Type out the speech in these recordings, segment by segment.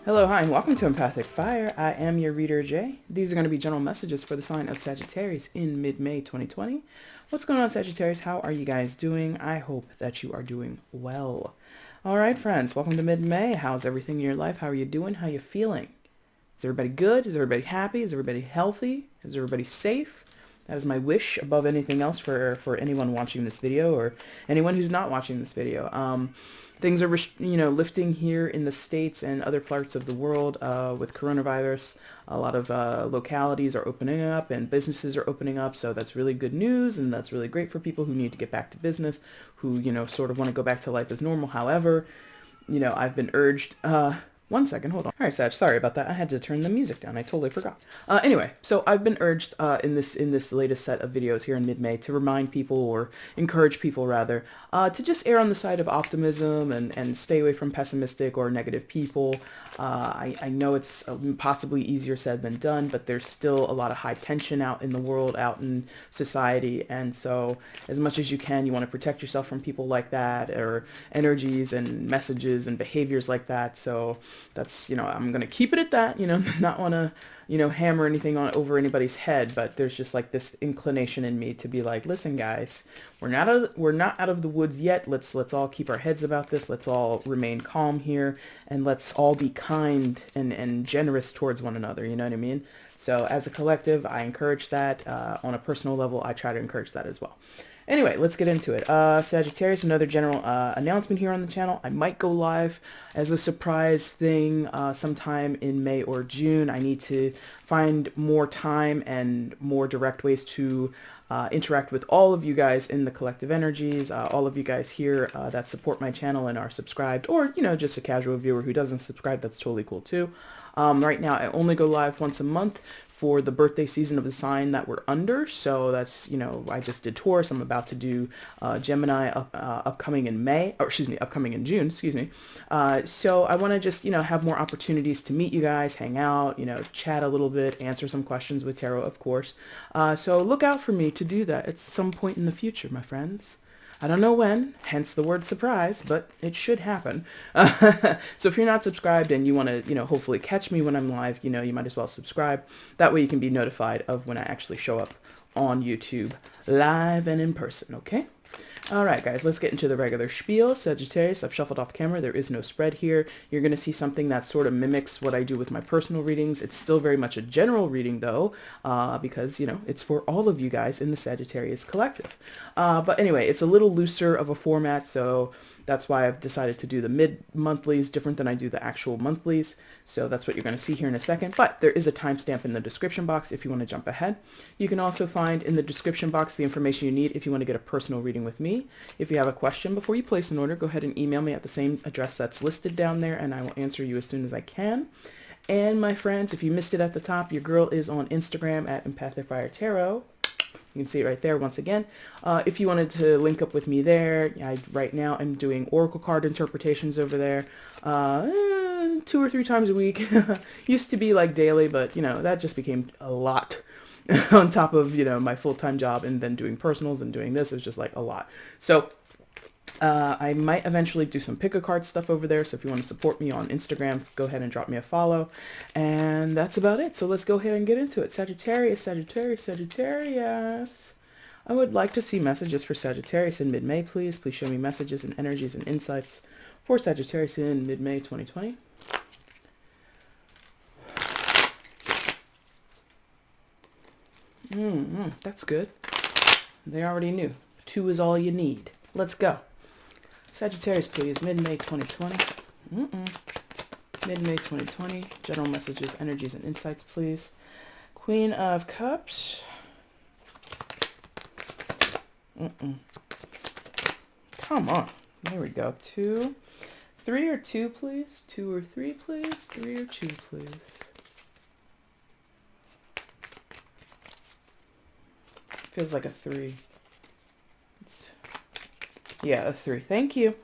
Hello, hi, and welcome to Empathic Fire. I am your reader, Jay. These are going to be general messages for the sign of Sagittarius in mid-May 2020. What's going on, Sagittarius? How are you guys doing? I hope that you are doing well. All right, friends, welcome to mid-May. How's everything in your life? How are you doing? How are you feeling? Is everybody good? Is everybody happy? Is everybody healthy? Is everybody safe? That is my wish above anything else for anyone watching this video or anyone who's not watching this video. Things are, lifting here in the States and other parts of the world with coronavirus. A lot of localities are opening up and businesses are opening up, so that's really good news, and that's really great for people who need to get back to business, who, sort of want to go back to life as normal. However, I've been urged... one second, hold on. All right, Sag, sorry about that. I had to turn the music down. I totally forgot. Anyway, so I've been urged in this latest set of videos here in mid-May to remind people, or encourage people rather, to just err on the side of optimism and stay away from pessimistic or negative people. I know it's possibly easier said than done, but there's still a lot of high tension out in the world, out in society, and so as much as you can, you want to protect yourself from people like that, or energies and messages and behaviors like that. So that's, I'm going to keep it at that, not want to, hammer anything on over anybody's head, but there's just like this inclination in me to be like, listen guys, we're not out of the woods yet. Let's all keep our heads about this. Let's all remain calm here, and let's all be kind and generous towards one another. You know what I mean? So as a collective, I encourage that. On a personal level, I try to encourage that as well. Anyway, let's get into it. Sagittarius, another general announcement here on the channel. I might go live as a surprise thing sometime in May or June. I need to find more time and more direct ways to interact with all of you guys in the collective energies, all of you guys here that support my channel and are subscribed, or, just a casual viewer who doesn't subscribe. That's totally cool too. Right now, I only go live once a month for the birthday season of the sign that we're under. So that's, I just did Taurus. I'm about to do Gemini upcoming in May, or excuse me, upcoming in June, excuse me. So I want to just, have more opportunities to meet you guys, hang out, chat a little bit, answer some questions with tarot, of course. So look out for me to do that at some point in the future, my friends. I don't know when, hence the word surprise, but it should happen. So if you're not subscribed and you want to, hopefully catch me when I'm live, you might as well subscribe. That way you can be notified of when I actually show up on YouTube live and in person, okay? All right, guys, let's get into the regular spiel. Sagittarius, I've shuffled off camera. There is no spread here. You're going to see something that sort of mimics what I do with my personal readings. It's still very much a general reading, though, because, it's for all of you guys in the Sagittarius collective. But anyway, it's a little looser of a format, so that's why I've decided to do the mid-monthlies different than I do the actual monthlies. So that's what you're going to see here in a second. But there is a timestamp in the description box if you want to jump ahead. You can also find in the description box the information you need if you want to get a personal reading with me. If you have a question before you place an order, go ahead and email me at the same address that's listed down there, and I will answer you as soon as I can. And my friends, if you missed it at the top, your girl is on Instagram at EmpathicFire Tarot. You can see it right there once again. If you wanted to link up with me there, right now I'm doing oracle card interpretations over there 2 or 3 times a week. Used to be like daily, but that just became a lot on top of my full-time job, and then doing personals and doing this is just like a lot. So I might eventually do some pick-a-card stuff over there, so if you want to support me on Instagram, go ahead and drop me a follow. And that's about it, so let's go ahead and get into it. Sagittarius, Sagittarius, Sagittarius. I would like to see messages for Sagittarius in mid-May, please. Please show me messages and energies and insights for Sagittarius in mid-May 2020. That's good. They already knew. 2 is all you need. Let's go. Sagittarius, please. Mid-May 2020. Mid-May 2020. General messages, energies, and insights, please. Queen of Cups. Come on. There we go. 2. 3 or 2, please. 2 or 3, please. 3 or 2, please. Feels like a 3. Yeah, a 3. Thank you.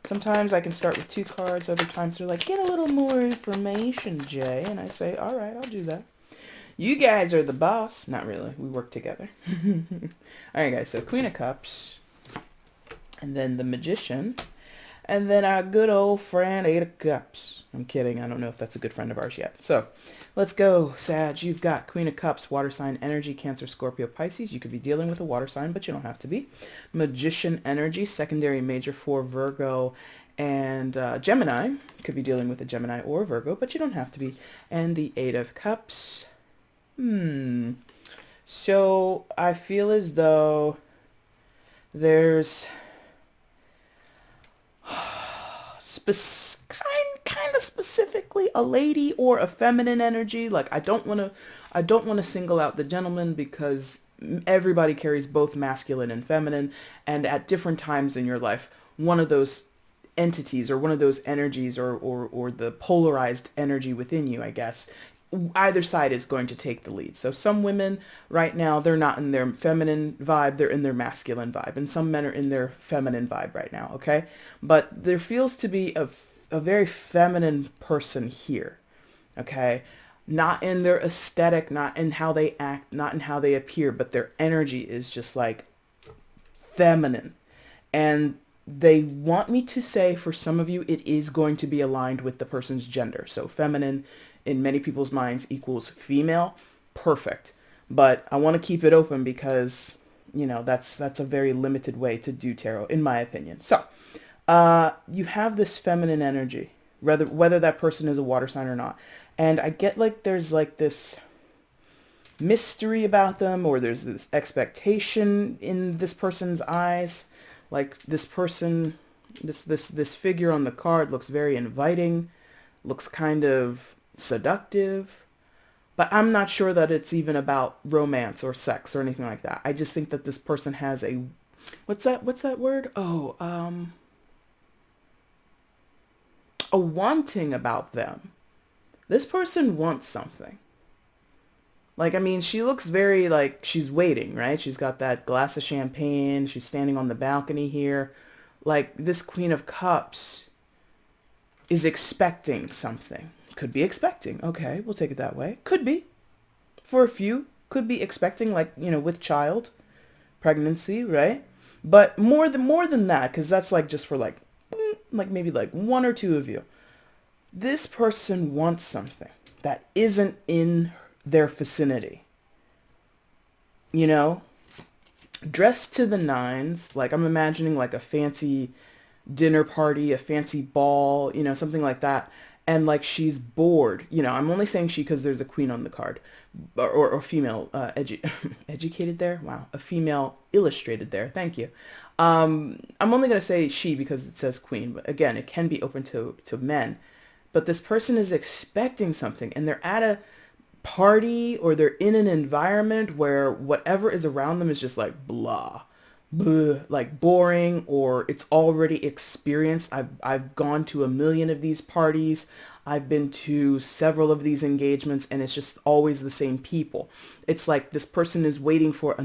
Sometimes I can start with 2 cards. Other times they're like, get a little more information, Jay. And I say, all right, I'll do that. You guys are the boss. Not really. We work together. All right, guys. So Queen of Cups. And then the Magician. And then our good old friend, Eight of Cups. I'm kidding. I don't know if that's a good friend of ours yet. So let's go, Sag. You've got Queen of Cups, water sign energy, Cancer, Scorpio, Pisces. You could be dealing with a water sign, but you don't have to be. Magician energy, secondary major for Virgo and Gemini. Could be dealing with a Gemini or Virgo, but you don't have to be. And the Eight of Cups. So I feel as though there's kind of specifically a lady or a feminine energy. Like I don't want to single out the gentleman because everybody carries both masculine and feminine, and at different times in your life, one of those entities or one of those energies or the polarized energy within you, I guess, either side is going to take the lead. So some women right now, they're not in their feminine vibe, they're in their masculine vibe. And some men are in their feminine vibe right now, okay? But there feels to be a very feminine person here, okay? Not in their aesthetic, not in how they act, not in how they appear, but their energy is just like feminine. And they want me to say, for some of you, it is going to be aligned with the person's gender. So feminine in many people's minds equals female. Perfect. But I want to keep it open because, you know, that's a very limited way to do tarot, in my opinion. So you have this feminine energy, whether that person is a water sign or not. And I get like there's like this mystery about them, or there's this expectation in this person's eyes. Like this person, this figure on the card looks very inviting, looks kind of seductive, but I'm not sure that it's even about romance or sex or anything like that. I just think that this person has a, what's that word? Oh, a wanting about them. This person wants something. Like, I mean, she looks very like she's waiting, right? She's got that glass of champagne. She's standing on the balcony here. Like, this Queen of Cups is expecting something. Could be expecting. Okay, we'll take it that way. Could be. For a few. Could be expecting, like, you know, with child. Pregnancy, right? But more than that, because that's like just for like maybe like one or two of you. This person wants something that isn't in their vicinity. You know? Dressed to the nines. Like, I'm imagining like a fancy dinner party, a fancy ball, you know, something like that. And like she's bored. You know, I'm only saying she because there's a queen on the card. Or female educated there. Wow. A female illustrated there. Thank you. I'm only going to say she because it says queen. But again, it can be open to men. But this person is expecting something, and they're at a party or they're in an environment where whatever is around them is just like blah, blah, like boring, or it's already experienced. I've gone to a million of these parties. I've been to several of these engagements, and it's just always the same people. It's like this person is waiting for a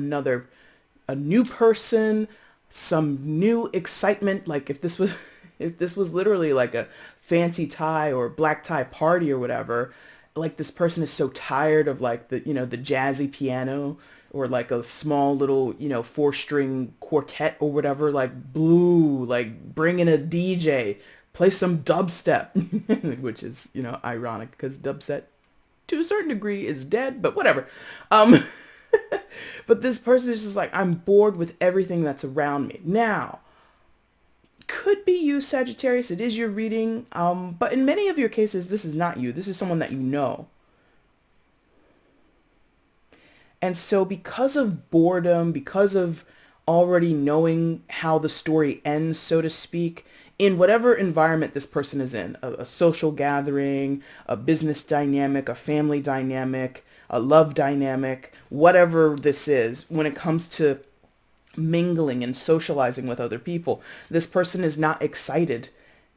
new person, some new excitement. Like if this was literally like a fancy tie or black tie party or whatever, like this person is so tired of like the, you know, the jazzy piano or like a small little, you know, 4-string quartet or whatever, like blue, like bring in a DJ, play some dubstep, which is, you know, ironic because dubstep to a certain degree is dead, but whatever. But this person is just like, I'm bored with everything that's around me. Now, could be you, Sagittarius. It is your reading. But in many of your cases, this is not you. This is someone that you know. And so because of boredom, because of already knowing how the story ends, so to speak, in whatever environment this person is in, a social gathering, a business dynamic, a family dynamic, a love dynamic, whatever this is, when it comes to mingling and socializing with other people, this person is not excited.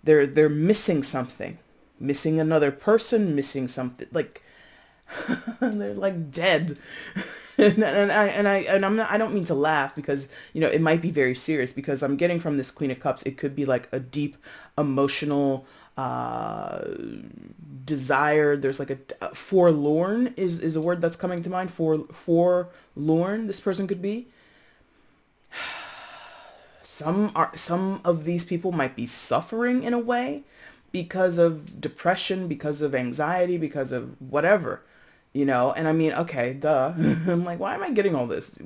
They're missing something, missing another person, missing something, like they're like dead. I don't mean to laugh because, you know, it might be very serious, because I'm getting from this Queen of Cups, it could be like a deep emotional desire. There's like a forlorn is a word that's coming to mind. Forlorn, this person could be. some of these people might be suffering in a way because of depression, because of anxiety, because of whatever, and I mean, okay, duh. I'm like, why am I getting all this?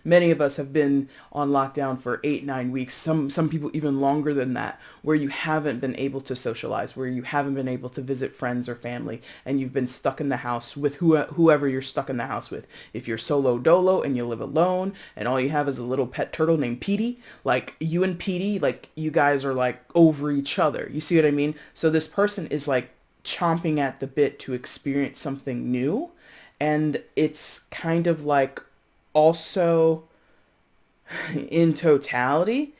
Many of us have been on lockdown for 8, 9 weeks, some people even longer than that, where you haven't been able to socialize, where you haven't been able to visit friends or family, and you've been stuck in the house with whoever you're stuck in the house with. If you're solo dolo and you live alone and all you have is a little pet turtle named Petey, like you and Petey, like you guys are like over each other. You see what I mean? So this person is like chomping at the bit to experience something new. And it's kind of like also in totality,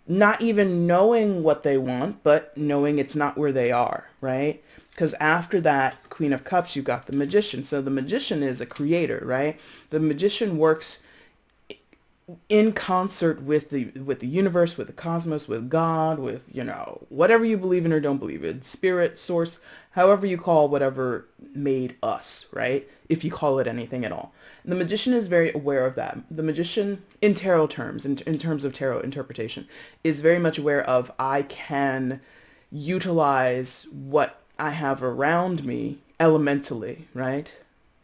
not even knowing what they want, but knowing it's not where they are, right? Because after that Queen of Cups, you've got the Magician. So the Magician is a creator, right? The Magician works in concert with the universe, with the cosmos, with God, with, whatever you believe in or don't believe in, spirit, source, however you call whatever made us, right? If you call it anything at all. The Magician is very aware of that. The Magician, in tarot terms, in terms of tarot interpretation, is very much aware of, I can utilize what I have around me elementally, right?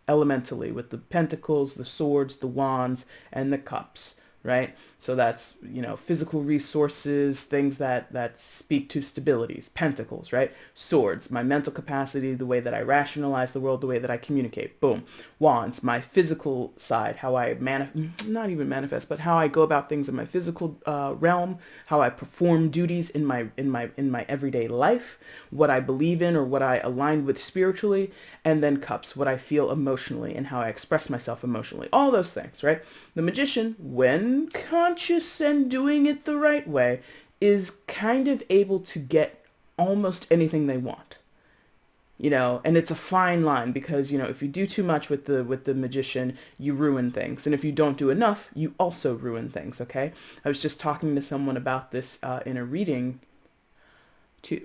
Elementally, with the pentacles, the swords, the wands, and the cups, right? So that's, physical resources, things that speak to stabilities, pentacles, right? Swords, my mental capacity, the way that I rationalize the world, the way that I communicate, boom. Wands, my physical side, how I not even manifest, but how I go about things in my physical realm, how I perform duties in my everyday life, what I believe in or what I align with spiritually, and then cups, what I feel emotionally and how I express myself emotionally, all those things, right? The Magician, when conscious and doing it the right way, is kind of able to get almost anything they want, and it's a fine line because, if you do too much with the Magician, you ruin things. And if you don't do enough, you also ruin things. Okay. I was just talking to someone about this, in a reading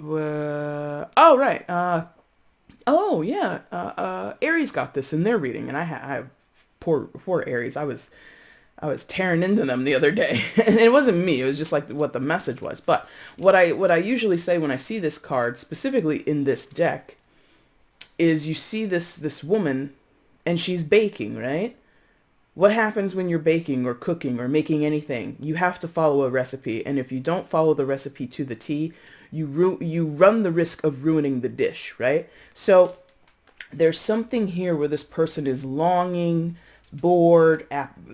oh, right. Oh yeah. Aries got this in their reading, and I have poor Aries. I was tearing into them the other day, and it wasn't me. It was just like what the message was. But what I usually say when I see this card, specifically in this deck, is you see this woman, and she's baking, right? What happens when you're baking or cooking or making anything? You have to follow a recipe, and if you don't follow the recipe to the T, you run the risk of ruining the dish, right? So there's something here where this person is longing, bored,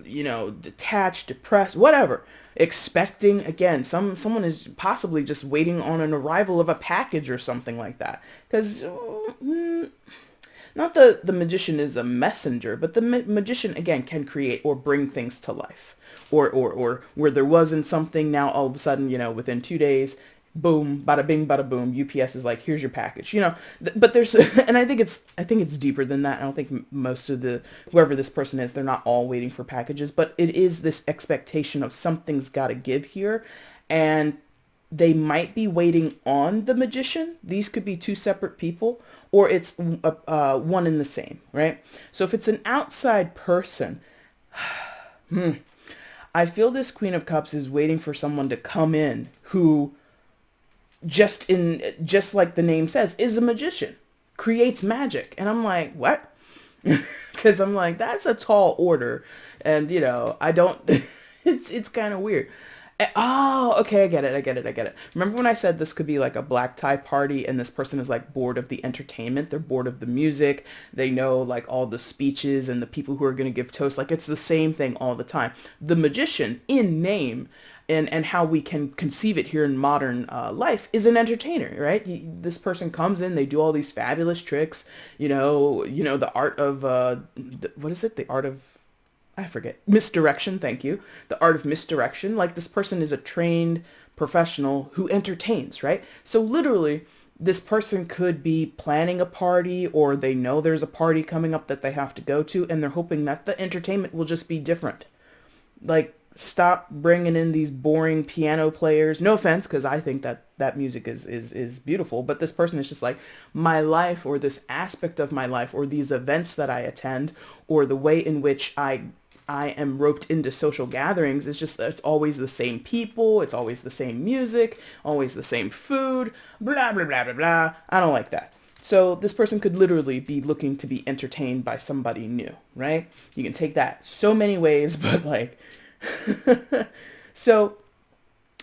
detached, depressed, whatever, expecting, again, someone is possibly just waiting on an arrival of a package or something like that. Because not the Magician is a messenger, but the Magician, again, can create or bring things to life, or where there wasn't something, now all of a sudden, within 2 days, boom, bada bing, bada boom, UPS is like, here's your package, but there's, and I think it's deeper than that. I don't think most of whoever this person is, they're not all waiting for packages, but it is this expectation of something's got to give here. And they might be waiting on the Magician. These could be two separate people, or it's one and the same, right? So if it's an outside person, I feel this Queen of Cups is waiting for someone to come in who, just like the name says, is a magician, creates magic. And I'm like, what? Because I'm like, that's a tall order. And, I don't, it's kind of weird. Oh, okay, I get it. Remember when I said this could be like a black tie party, and this person is like bored of the entertainment, they're bored of the music, they know like all the speeches and the people who are going to give toasts, like it's the same thing all the time. The Magician, in name, and how we can conceive it here in modern life, is an entertainer, right? This person comes in, they do all these fabulous tricks, the art of, what is it? The art of, I forget, misdirection, thank you. The art of misdirection. Like, this person is a trained professional who entertains, right? So literally, this person could be planning a party, or they know there's a party coming up that they have to go to, and they're hoping that the entertainment will just be different. Like, stop bringing in these boring piano players. No offense, because I think that music is beautiful, but this person is just like, my life, or this aspect of my life, or these events that I attend, or the way in which I I am roped into social gatherings, it's just that it's always the same people, it's always the same music, always the same food, blah, blah, blah, blah, blah. I don't like that. So this person could literally be looking to be entertained by somebody new, right? You can take that so many ways, but like, so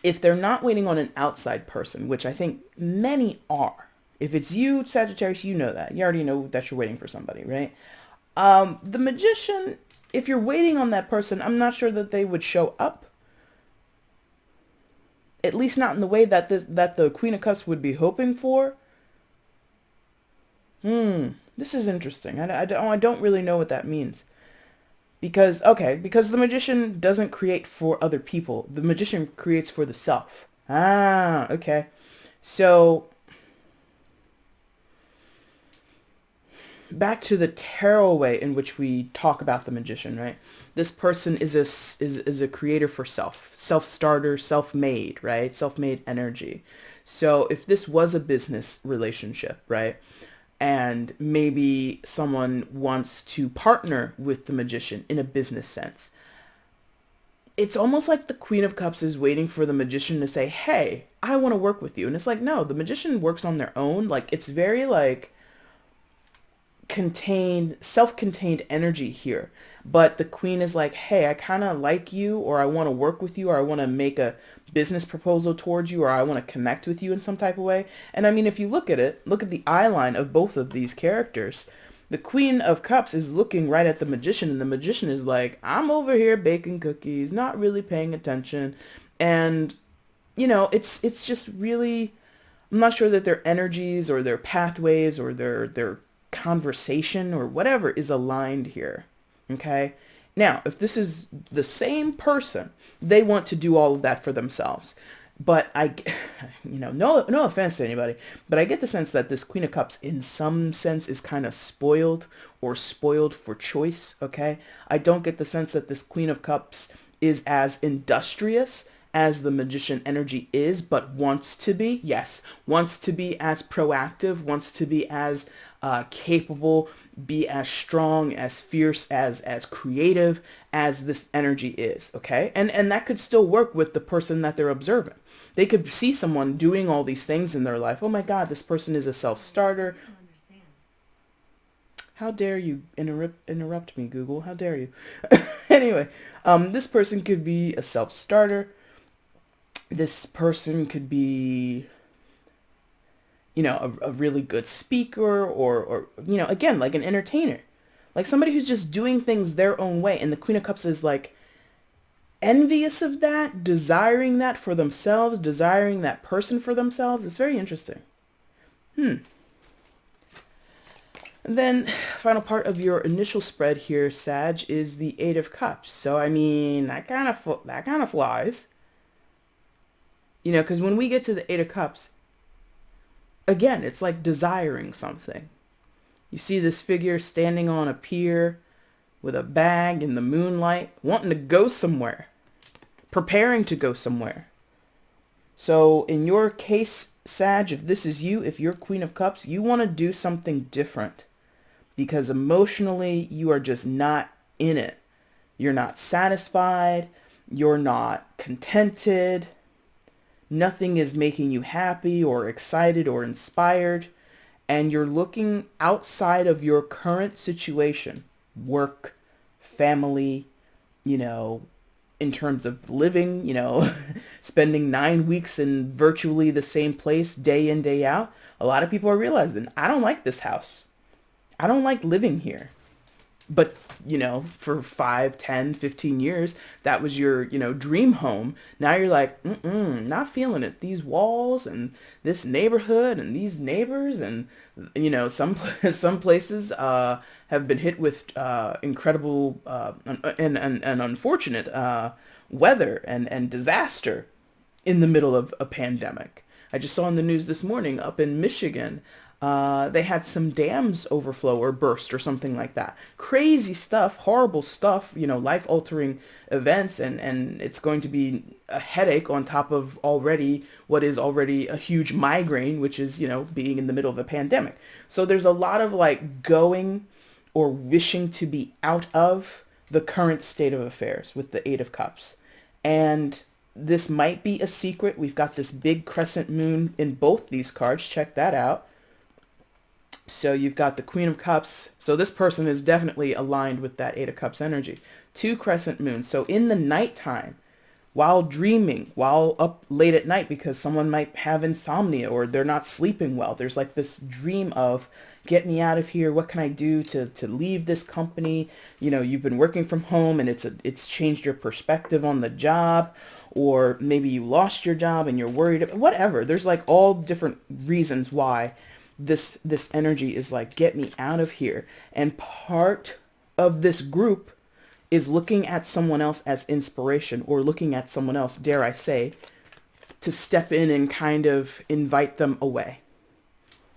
if they're not waiting on an outside person, which I think many are, if it's you, Sagittarius, you know that. You already know that you're waiting for somebody, right? The Magician, if you're waiting on that person, I'm not sure that they would show up. At least not in the way that the Queen of Cups would be hoping for. This is interesting. I don't really know what that means. Because the Magician doesn't create for other people. The Magician creates for the self. Okay. So back to the tarot way in which we talk about the Magician, right? This person is a creator for self-starter, self-made, right? Self-made energy. So if this was a business relationship, right? And maybe someone wants to partner with the Magician in a business sense. It's almost like the Queen of Cups is waiting for the Magician to say, hey, I want to work with you. And it's like, no, the Magician works on their own. Like, it's very like self-contained energy here. But the Queen is like, hey, I kind of like you, or I want to work with you, or I want to make a business proposal towards you, or I want to connect with you in some type of way. And I mean, if you look at the eye line of both of these characters. The Queen of Cups is looking right at the Magician, and the Magician is like, I'm over here baking cookies, not really paying attention. And, it's just really, I'm not sure that their energies or their pathways or their conversation or whatever is aligned here. Okay. Now, if this is the same person, they want to do all of that for themselves. But no offense to anybody, but I get the sense that this Queen of Cups in some sense is kind of spoiled for choice. Okay. I don't get the sense that this Queen of Cups is as industrious as the Magician energy is, but wants to be. Yes. Wants to be as proactive, wants to be as capable, be as strong, as fierce, as creative as this energy is. Okay. And that could still work with the person that they're observing. They could see someone doing all these things in their life. Oh my God, this person is a self-starter. How dare you interrupt me, Google? How dare you? Anyway, this person could be a self-starter. This person could be, a really good speaker or again, like an entertainer. Like somebody who's just doing things their own way. And the Queen of Cups is like, envious of that, desiring that for themselves, desiring that person for themselves. It's very interesting. And then final part of your initial spread here, Sag, is the Eight of Cups. So I mean, that kind of flies. Because when we get to the Eight of Cups, again, it's like desiring something. You see this figure standing on a pier with a bag in the moonlight, wanting to go somewhere, preparing to go somewhere. So in your case, Sag, if this is you, if you're Queen of Cups, you want to do something different because emotionally you are just not in it. You're not satisfied. You're not contented. Nothing is making you happy or excited or inspired. And you're looking outside of your current situation, work, family, in terms of living, spending 9 weeks in virtually the same place day in, day out. A lot of people are realizing, I don't like this house. I don't like living here. But, for 5, 10, 15 years, that was your, dream home. Now you're like, not feeling it. These walls and this neighborhood and these neighbors and, some places have been hit with incredible and unfortunate weather and disaster in the middle of a pandemic. I just saw in the news this morning up in Michigan, they had some dams overflow or burst or something like that. Crazy stuff, horrible stuff, life-altering events, and it's going to be a headache on top of what is already a huge migraine, which is, being in the middle of a pandemic. So there's a lot of like going or wishing to be out of the current state of affairs with the Eight of Cups. And this might be a secret. We've got this big crescent moon in both these cards. Check that out. So you've got the Queen of Cups. So this person is definitely aligned with that Eight of Cups energy. Two crescent moons. So in the nighttime, while dreaming, while up late at night, because someone might have insomnia or they're not sleeping well, there's like this dream of, get me out of here. What can I do to leave this company? You know, you've been working from home and it's changed your perspective on the job, or maybe you lost your job and you're worried, whatever. There's like all different reasons why this energy is like, get me out of here. And part of this group is looking at someone else as inspiration, or looking at someone else, dare I say, to step in and kind of invite them away.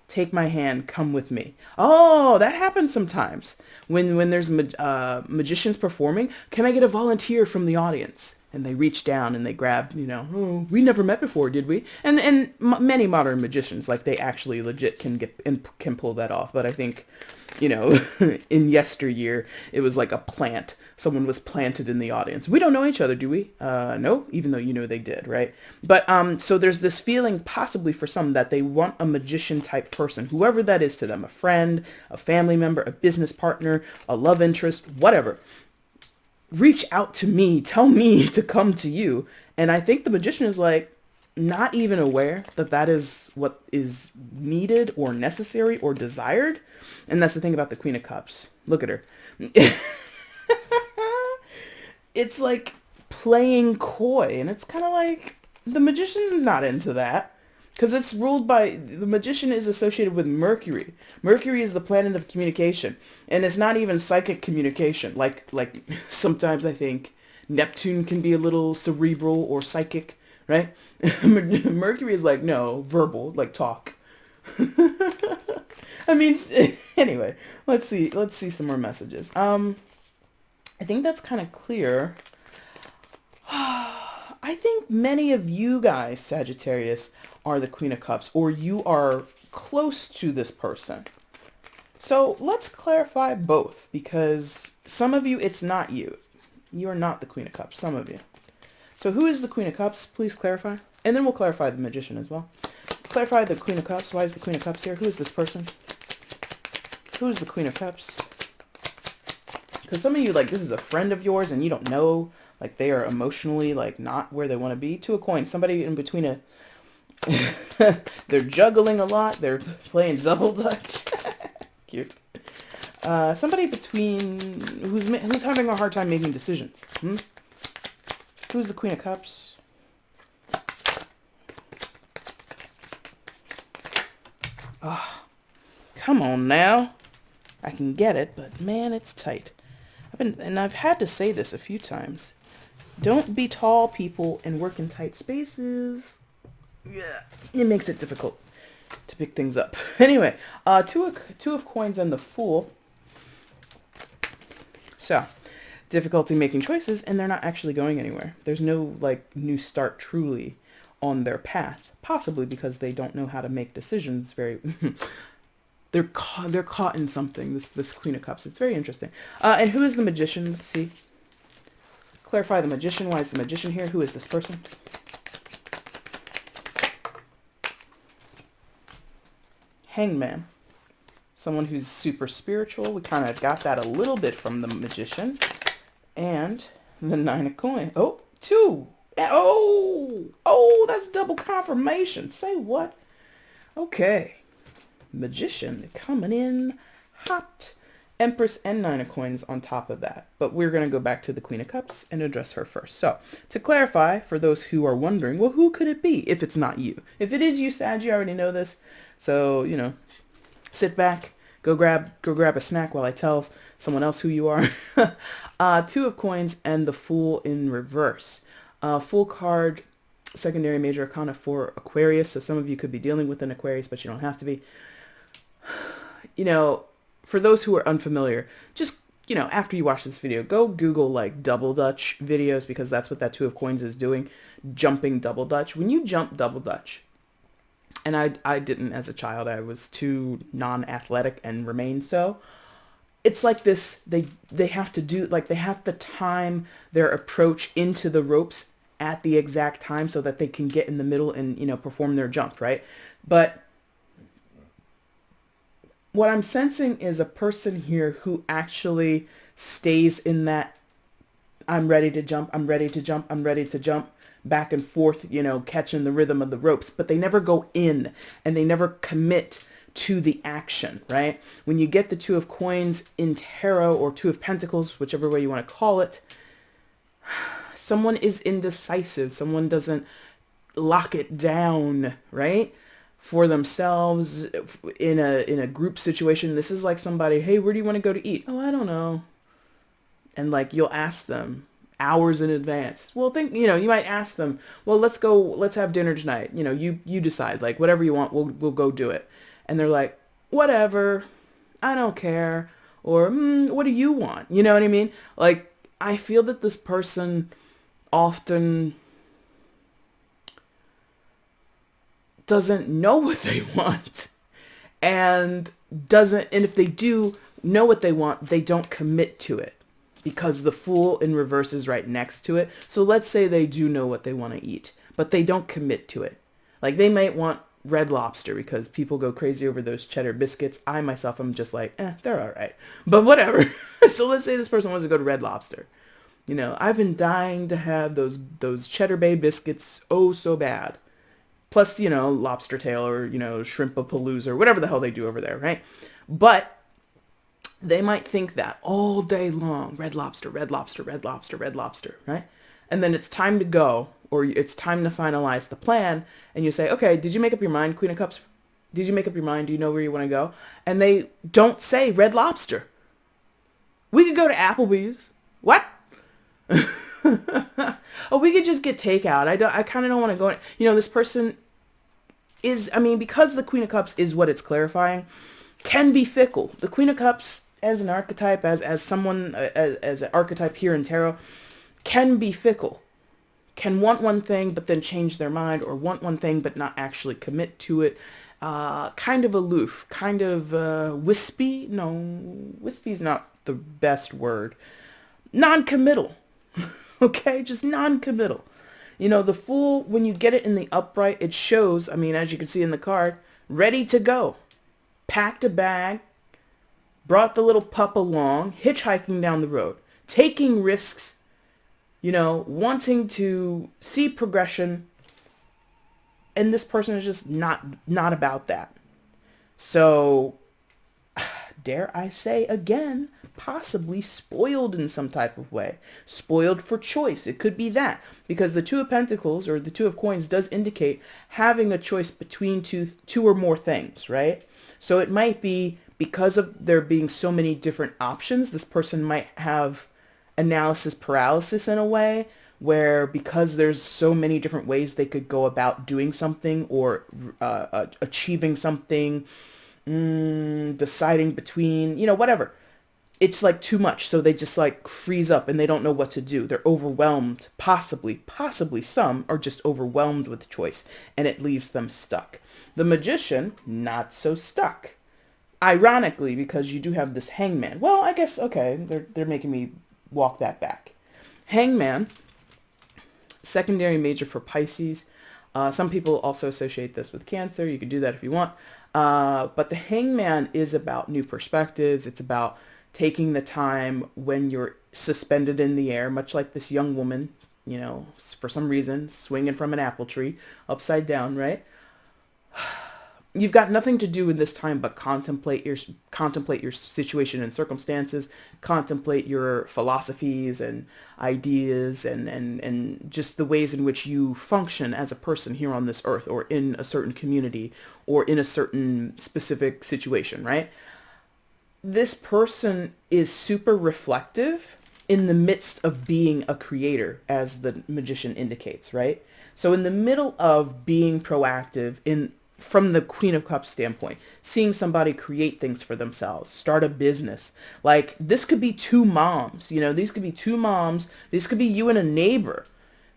Take my hand, come with me. Oh, that happens sometimes when there's magicians performing. Can I get a volunteer from the audience? And they reach down and they grab, you know, oh, we never met before, did we? And many modern magicians, like, they actually legit can pull that off. But I think, you know, in yesteryear, it was like a plant. Someone was planted in the audience. We don't know each other, do we? No, even though you know they did, right? But so there's this feeling possibly for some that they want a magician type person, whoever that is to them, a friend, a family member, a business partner, a love interest, whatever. Reach out to me, tell me to come to you. And I think the magician is like, not even aware that that is what is needed or necessary or desired. And that's the thing about the Queen of Cups. Look at her. It's like playing coy, and it's kind of like the magician's not into that, because it's ruled by, the magician is associated with Mercury. Mercury is the planet of communication, and it's not even psychic communication. Like sometimes I think Neptune can be a little cerebral or psychic, right? Mercury is like, no, verbal, like talk. I mean, anyway, let's see some more messages. I think that's kind of clear. I think many of you guys, Sagittarius, are the Queen of Cups, or you are close to this person. So let's clarify both, because some of you, it's not you. You are not the Queen of Cups, some of you. So who is the Queen of Cups? Please clarify. And then we'll clarify the Magician as well. Clarify the Queen of Cups. Why is the Queen of Cups here? Who is this person? Who is the Queen of Cups? Because some of you, like, this is a friend of yours and you don't know, like, they are emotionally, like, not where they want to be. Two of Coins, somebody in between a, they're juggling a lot, they're playing double dutch. Cute. Somebody between, who's having a hard time making decisions. Who's the Queen of Cups? Oh, come on now. I can get it, but man, it's tight. I've had to say this a few times. Don't be tall, people, and work in tight spaces. Yeah, it makes it difficult to pick things up. Anyway, two of Coins and the Fool. So, difficulty making choices, and they're not actually going anywhere. There's no, like, new start truly on their path. Possibly because they don't know how to make decisions very... They're caught in something, this Queen of Cups. It's very interesting. And who is the Magician? Let's see. Clarify the Magician. Why is the Magician here? Who is this person? Hangman. Someone who's super spiritual. We kind of got that a little bit from the Magician. And the Nine of Coins. Oh, two. Oh, that's double confirmation. Say what? Okay. Magician coming in hot. Empress and Nine of Coins on top of that. But we're going to go back to the Queen of Cups and address her first. So, to clarify, for those who are wondering, well, who could it be if it's not you? If it is you, Sag, you already know this. So, you know, sit back, go grab a snack while I tell someone else who you are. Two of Coins and the Fool in reverse. Fool card, secondary major arcana for Aquarius. So some of you could be dealing with an Aquarius, but you don't have to be. You know, for those who are unfamiliar, just, you know, after you watch this video, go Google, like, double dutch videos, because that's what that Two of Coins is doing, jumping double dutch. When you jump double dutch, and I didn't as a child, I was too non-athletic and remained so, it's like this, they have to do, like, they have to time their approach into the ropes at the exact time so that they can get in the middle and, you know, perform their jump, right? But what I'm sensing is a person here who actually stays in that I'm ready to jump, I'm ready to jump, I'm ready to jump, back and forth, you know, catching the rhythm of the ropes, but they never go in and they never commit to the action, right? When you get the Two of Coins in tarot, or Two of Pentacles, whichever way you want to call it, someone is indecisive. Someone doesn't lock it down, right? For themselves in a group situation. This is like somebody, hey, where do you want to go to eat? Oh, I don't know. And like, you'll ask them hours in advance. Well, you know, you might ask them, well, let's have dinner tonight. You know, you decide, like, whatever you want, we'll go do it. And they're like, whatever, I don't care. Or, what do you want? You know what I mean? Like, I feel that this person often doesn't know what they want, and if they do know what they want, they don't commit to it, because the Fool in reverse is right next to it. So let's say they do know what they want to eat, but they don't commit to it. Like, they might want Red Lobster because people go crazy over those cheddar biscuits. I myself am just like, they're all right, but whatever. So let's say this person wants to go to Red Lobster. You know, I've been dying to have those Cheddar Bay biscuits, oh so bad. Plus, you know, lobster tail, or, you know, shrimp-a-palooza, or whatever the hell they do over there, right? But they might think that all day long, Red Lobster, Red Lobster, Red Lobster, Red Lobster, right? And then it's time to go, or it's time to finalize the plan, and you say, okay, did you make up your mind, Queen of Cups? Did you make up your mind? Do you know where you want to go? And they don't say Red Lobster. We could go to Applebee's. What? Oh, we could just get takeout. I kind of don't want to go. You know, this person is, I mean, because the Queen of Cups is what it's clarifying, can be fickle. The Queen of Cups as an archetype, as someone, as an archetype here in tarot, can be fickle. Can want one thing, but then change their mind, or want one thing, but not actually commit to it. Kind of aloof, kind of wispy. No, wispy is not the best word. Non-committal. Okay, just non-committal. You know, the Fool, when you get it in the upright, it shows, I mean, as you can see in the card, ready to go. Packed a bag, brought the little pup along, hitchhiking down the road, taking risks, you know, wanting to see progression. And this person is just not about that. So, dare I say again, possibly spoiled in some type of way. Spoiled for choice. It could be that. Because the Two of Pentacles, or the Two of Coins, does indicate having a choice between two or more things, right? So it might be, because of there being so many different options, this person might have analysis paralysis in a way, where because there's so many different ways they could go about doing something, or achieving something, deciding between, you know, whatever. It's like too much. So they just like freeze up and they don't know what to do. They're overwhelmed. Possibly some are just overwhelmed with choice, and it leaves them stuck. The Magician, not so stuck. Ironically, because you do have this Hangman. Well, I guess, okay, they're making me walk that back. Hangman, secondary major for Pisces. Some people also associate this with Cancer. You can do that if you want. But the Hangman is about new perspectives. It's about taking the time when you're suspended in the air, much like this young woman, you know, for some reason, swinging from an apple tree upside down, right? You've got nothing to do in this time but contemplate your situation and circumstances, contemplate your philosophies and ideas, and just the ways in which you function as a person here on this earth, or in a certain community, or in a certain specific situation, right? This person is super reflective in the midst of being a creator, as the Magician indicates, right? So in the middle of being proactive from the Queen of Cups standpoint, seeing somebody create things for themselves, start a business. Like, this could be two moms, you know, these could be two moms. This could be you and a neighbor.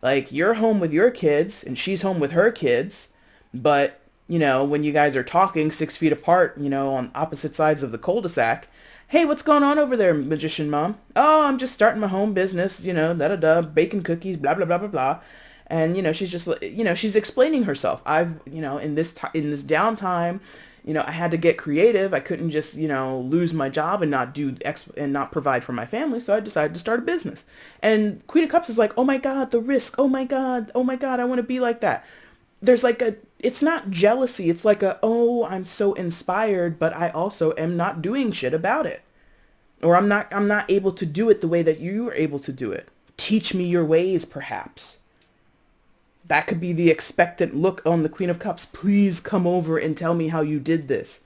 Like, you're home with your kids and she's home with her kids. But, you know, when you guys are talking 6 feet apart, you know, on opposite sides of the cul-de-sac, Hey, what's going on over there, magician mom? Oh, I'm just starting my home business, da-da-da, baking cookies, blah, blah, blah, blah, blah. And, she's just, she's explaining herself. In this downtime, I had to get creative. I couldn't just, lose my job and and not provide for my family. So I decided to start a business. And Queen of Cups is like, oh my God, the risk. Oh my God. Oh my God. I want to be like that. There's like it's not jealousy. It's like oh, I'm so inspired, but I also am not doing shit about it. Or I'm not able to do it the way that you are able to do it. Teach me your ways, perhaps. That could be the expectant look on the Queen of Cups. Please come over and tell me how you did this.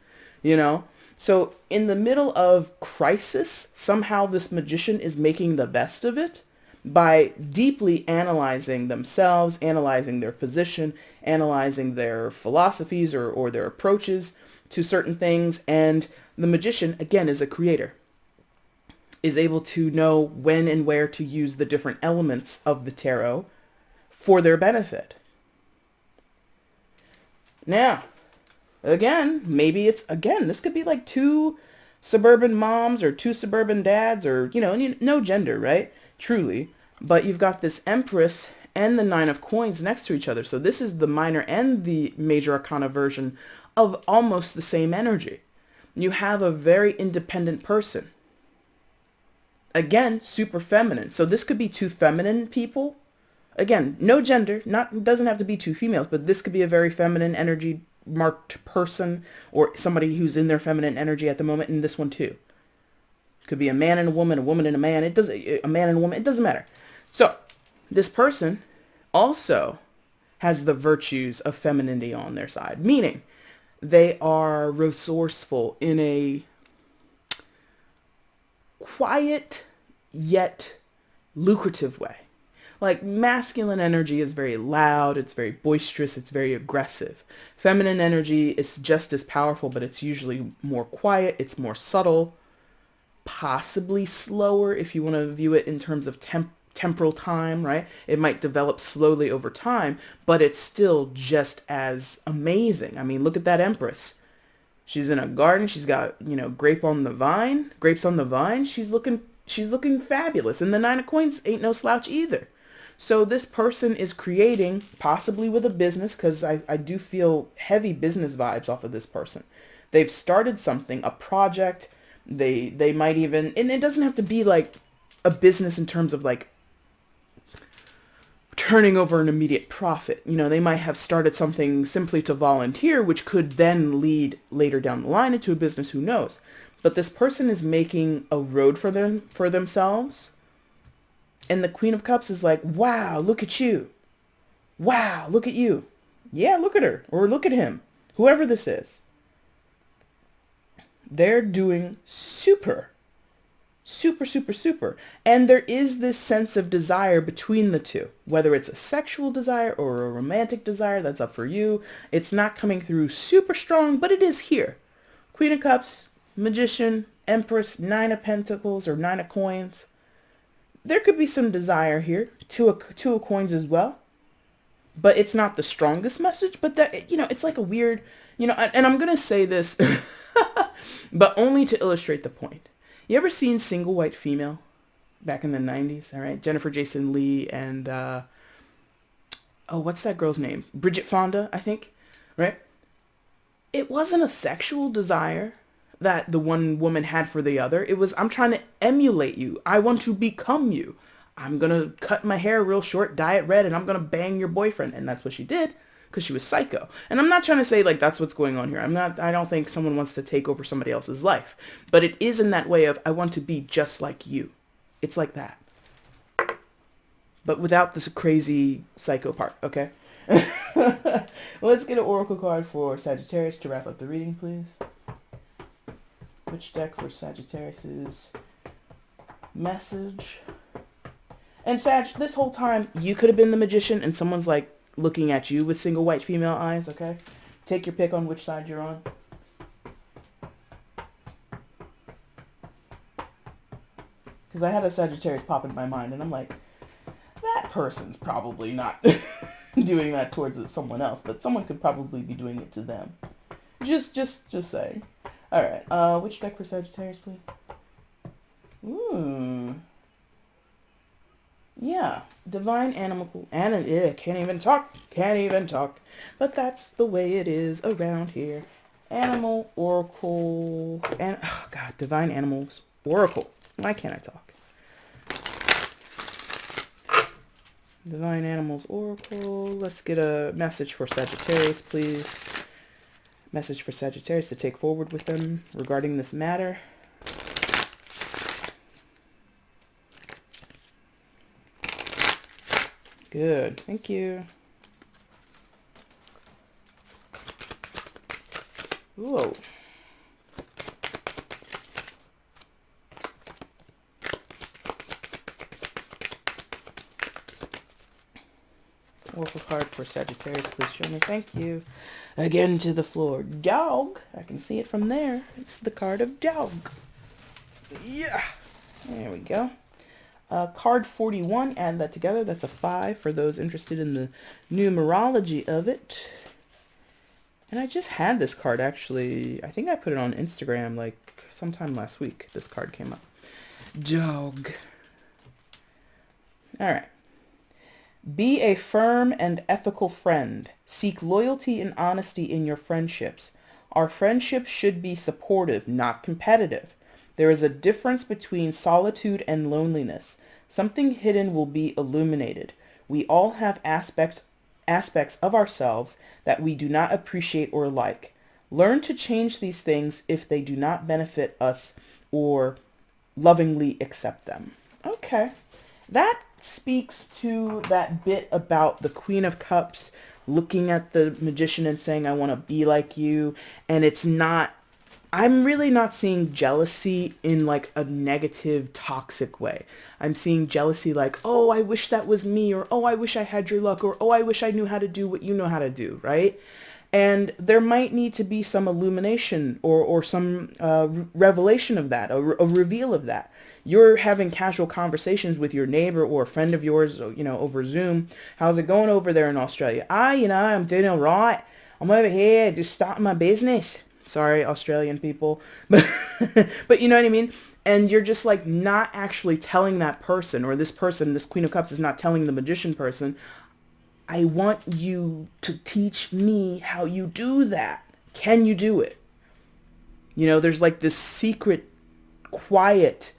So in the middle of crisis, somehow this magician is making the best of it by deeply analyzing themselves, analyzing their position, analyzing their philosophies or their approaches to certain things. And the magician, again, is a creator, is able to know when and where to use the different elements of the tarot for their benefit. Now, again, this could be like two suburban moms or two suburban dads or, no gender, right? Truly. But you've got this Empress and the Nine of Coins next to each other. So this is the minor and the major arcana version of almost the same energy. You have a very independent person. Again, super feminine. So this could be two feminine people. Again, no gender, doesn't have to be two females, but this could be a very feminine energy marked person or somebody who's in their feminine energy at the moment, and this one too. Could be a man and a woman and a man. A man and a woman. It doesn't matter. So this person also has the virtues of femininity on their side, meaning they are resourceful in a quiet yet lucrative way. Like masculine energy is very loud, it's very boisterous, it's very aggressive. Feminine energy is just as powerful, but it's usually more quiet, it's more subtle, possibly slower if you want to view it in terms of temporal time, right? It might develop slowly over time, but it's still just as amazing. I mean, look at that Empress. She's in a garden. She's got, grapes on the vine. She's looking fabulous. And the Nine of Coins ain't no slouch either. So this person is creating, possibly with a business, because I do feel heavy business vibes off of this person. They've started something, a project. They might even, and it doesn't have to be like a business in terms of like turning over an immediate profit. They might have started something simply to volunteer, which could then lead later down the line into a business, who knows. But this person is making a road for themselves. And the Queen of Cups is like, wow, look at you. Wow, look at you. Yeah, look at her or look at him. Whoever this is. They're doing super. And there is this sense of desire between the two, whether it's a sexual desire or a romantic desire. That's up for you. It's not coming through super strong, but it is here. Queen of Cups, Magician, Empress, Nine of Pentacles or Nine of Coins. There could be some desire here. Two of Coins as well. But it's not the strongest message, but that, it's like a weird, and I'm going to say this, but only to illustrate the point. You ever seen Single White Female back in the 90s? All right. Jennifer Jason Leigh and, what's that girl's name? Bridget Fonda, I think. Right? It wasn't a sexual desire that the one woman had for the other. It was, I'm trying to emulate you. I want to become you. I'm going to cut my hair real short, dye it red, and I'm going to bang your boyfriend. And that's what she did. Because she was psycho. And I'm not trying to say like that's what's going on here. I don't think someone wants to take over somebody else's life. But it is in that way of, I want to be just like you. It's like that. But without this crazy psycho part, okay? Let's get an oracle card for Sagittarius to wrap up the reading, please. Which deck for Sagittarius's message? And Sag, this whole time, you could have been the magician and someone's like, looking at you with single white female eyes, okay? Take your pick on which side you're on. Because I had a Sagittarius pop in my mind, and I'm like, that person's probably not doing that towards someone else, but someone could probably be doing it to them. Just saying. All right. Which deck for Sagittarius, please? Divine animal, can't even talk, but that's the way it is around here. Animal oracle, and oh god, divine animals oracle. Why can't I talk? Divine animals oracle. Let's get a message for Sagittarius, please. Message for Sagittarius to take forward with them regarding this matter. Good. Thank you. Whoa. Oracle card for Sagittarius, please show me. Thank you. Again to the floor. Dog. I can see it from there. It's the card of dog. Yeah. There we go. Card 41, add that together. That's a 5 for those interested in the numerology of it. And I just had this card actually. I think I put it on Instagram like sometime last week. This card came up. Dog. All right. Be a firm and ethical friend. Seek loyalty and honesty in your friendships. Our friendships should be supportive, not competitive. There is a difference between solitude and loneliness. Something hidden will be illuminated. We all have aspects of ourselves that we do not appreciate or like. Learn to change these things if they do not benefit us, or lovingly accept them. Okay. That speaks to that bit about the Queen of Cups looking at the Magician and saying, I want to be like you. And it's not, I'm really not seeing jealousy in like a negative, toxic way. I'm seeing jealousy like, oh, I wish that was me, or oh, I wish I had your luck, or oh, I wish I knew how to do what you know how to do, right? And there might need to be some illumination or some revelation of that, a reveal of that. You're having casual conversations with your neighbor or a friend of yours, you know, over Zoom. How's it going over there in Australia? You know, I'm doing all right. I'm over here just starting my business. Sorry, Australian people. But you know what I mean? And you're just like not actually telling that person, or this person, this Queen of Cups is not telling the Magician person, I want you to teach me how you do that. Can you do it? You know, there's like this secret, quiet,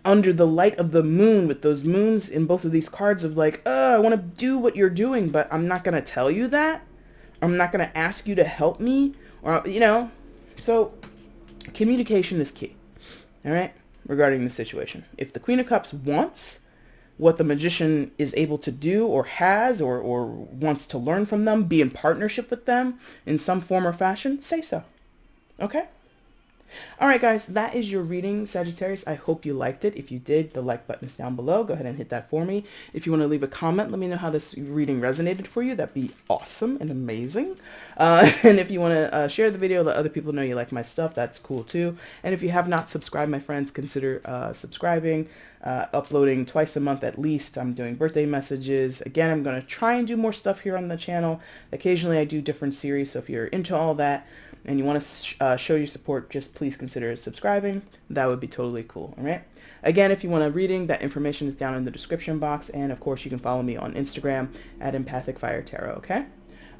under the light of the moon, with those moons in both of these cards of like, I want to do what you're doing, but I'm not going to tell you that. I'm not going to ask you to help me, or, you know. So communication is key. All right. Regarding the situation. If the Queen of Cups wants what the Magician is able to do or has, or wants to learn from them, be in partnership with them in some form or fashion, say so. Okay? All right, guys, that is your reading, Sagittarius. I hope you liked it. If you did, the like button is down below. Go ahead and hit that for me. If you want to leave a comment, let me know how this reading resonated for you. That'd be awesome and amazing. And if you want to share the video, let other people know you like my stuff, that's cool too. And if you have not subscribed, my friends, consider subscribing. Uploading twice a month at least. I'm doing birthday messages. Again, I'm going to try and do more stuff here on the channel. Occasionally I do different series, so if you're into all that and you want to show your support, just please consider subscribing. That would be totally cool. All right. Again, if you want a reading, that information is down in the description box. And of course, you can follow me on Instagram at EmpathicFire Tarot. Okay.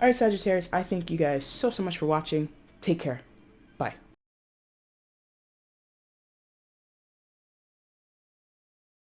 All right, Sagittarius, I thank you guys so much for watching. Take care.